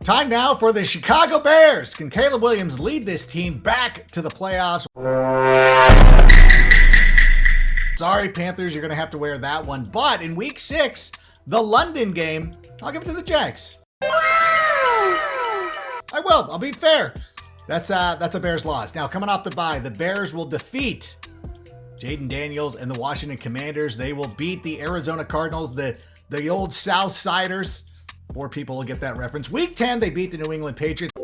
Time now for the Chicago Bears. Can Caleb Williams lead this team back to the playoffs? Sorry, Panthers, you're going to have to wear that one. But in week 6, the London game, I'll give it to the Jags. I will. I'll be fair. That's a Bears loss. Now, coming off the bye, the Bears will defeat Jaden Daniels and the Washington Commanders. They will beat the Arizona Cardinals, the old South Siders. More people will get that reference. Week 10, they beat the New England Patriots.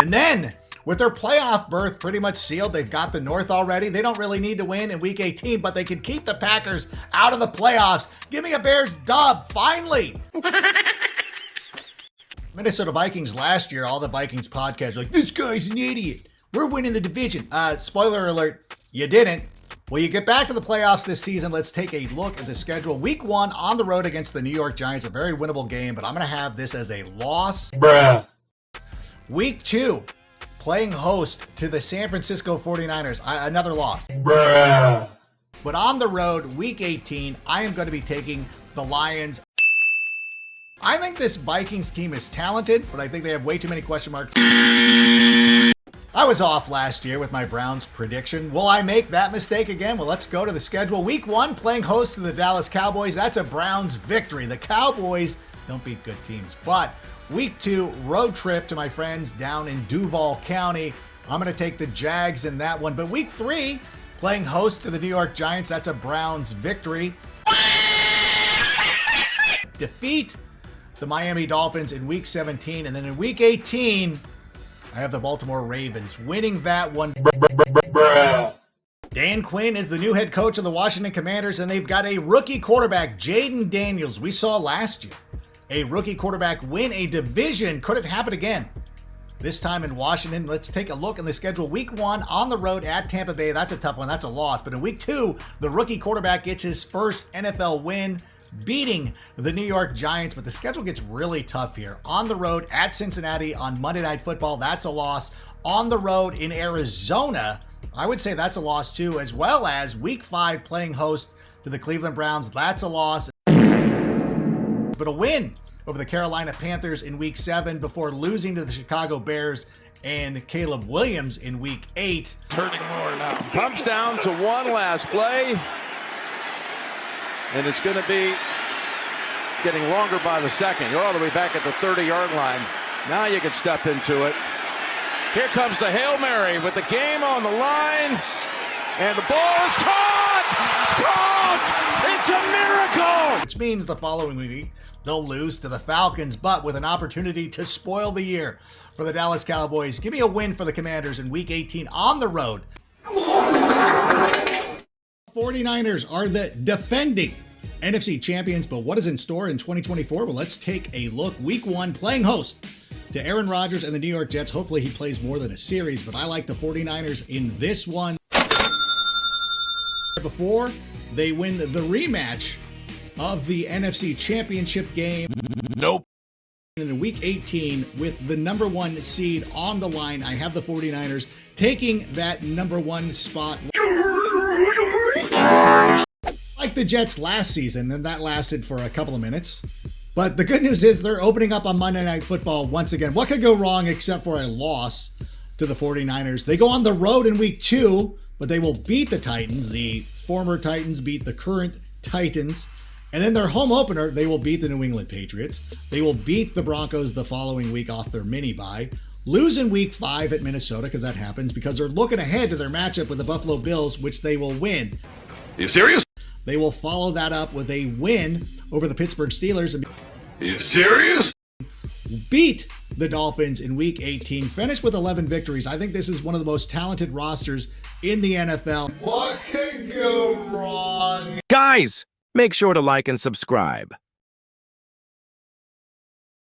And then, with their playoff berth pretty much sealed, they've got the North already. They don't really need to win in Week 18, but they can keep the Packers out of the playoffs. Give me a Bears dub, finally. Minnesota Vikings last year, all the Vikings podcasts were like, this guy's an idiot. We're winning the division. Spoiler alert, you didn't. Well, you get back to the playoffs this season. Let's take a look at the schedule. Week 1 on the road against the New York Giants, a very winnable game, but I'm going to have this as a loss. Bruh. Week 2, playing host to the San Francisco 49ers, another loss. Bruh. But on the road, week 18, I am going to be taking the Lions. I think this Vikings team is talented, but I think they have way too many question marks. I was off last year with my Browns prediction. Will I make that mistake again? Well, let's go to the schedule. Week 1, playing host to the Dallas Cowboys. That's a Browns victory. The Cowboys don't beat good teams. But week 2, road trip to my friends down in Duval County. I'm going to take the Jags in that one. But week 3, playing host to the New York Giants. That's a Browns victory. Defeat the Miami Dolphins in week 17. And then in week 18, I have the Baltimore Ravens winning that one. Dan Quinn is the new head coach of the Washington Commanders, and they've got a rookie quarterback, Jaden Daniels. We saw last year a rookie quarterback win a division. Could it happen again? This time in Washington. Let's take a look in the schedule. Week 1 on the road at Tampa Bay. That's a tough one. That's a loss. But in week 2, the rookie quarterback gets his first NFL win, beating the New York Giants. But the schedule gets really tough here. On the road at Cincinnati on Monday Night Football, that's a loss. On the road in Arizona, I would say that's a loss too, as well as week 5 playing host to the Cleveland Browns. That's a loss. But a win over the Carolina Panthers in week 7 before losing to the Chicago Bears and Caleb Williams in week 8. It's hurting more now. Comes down to one last play. And it's going to be getting longer by the second. You're all the way back at the 30-yard line. Now you can step into it. Here comes the Hail Mary with the game on the line. And the ball is caught! Caught! It's a miracle! Which means the following week, they'll lose to the Falcons, but with an opportunity to spoil the year for the Dallas Cowboys. Give me a win for the Commanders in week 18 on the road. 49ers are the defending NFC champions, but what is in store in 2024? Well, let's take a look. Week 1, playing host to Aaron Rodgers and the New York Jets. Hopefully he plays more than a series, but I like the 49ers in this one. Before they win the rematch of the NFC Championship game. Nope. In week 18, with the number 1 seed on the line, I have the 49ers taking that number 1 spot. Like the Jets last season, and that lasted for a couple of minutes. But the good news is they're opening up on Monday Night Football once again. What could go wrong except for a loss to the 49ers? They go on the road in week 2, but they will beat the Titans. The former Titans beat the current Titans. And then their home opener, they will beat the New England Patriots. They will beat the Broncos the following week off their mini-bye. Lose in week 5 at Minnesota, because that happens, because they're looking ahead to their matchup with the Buffalo Bills, which they will win. Are you serious? They will follow that up with a win over the Pittsburgh Steelers. Are you serious? Beat the Dolphins in week 18. Finish with 11 victories. I think this is one of the most talented rosters in the NFL. What could go wrong? Guys, make sure to like and subscribe.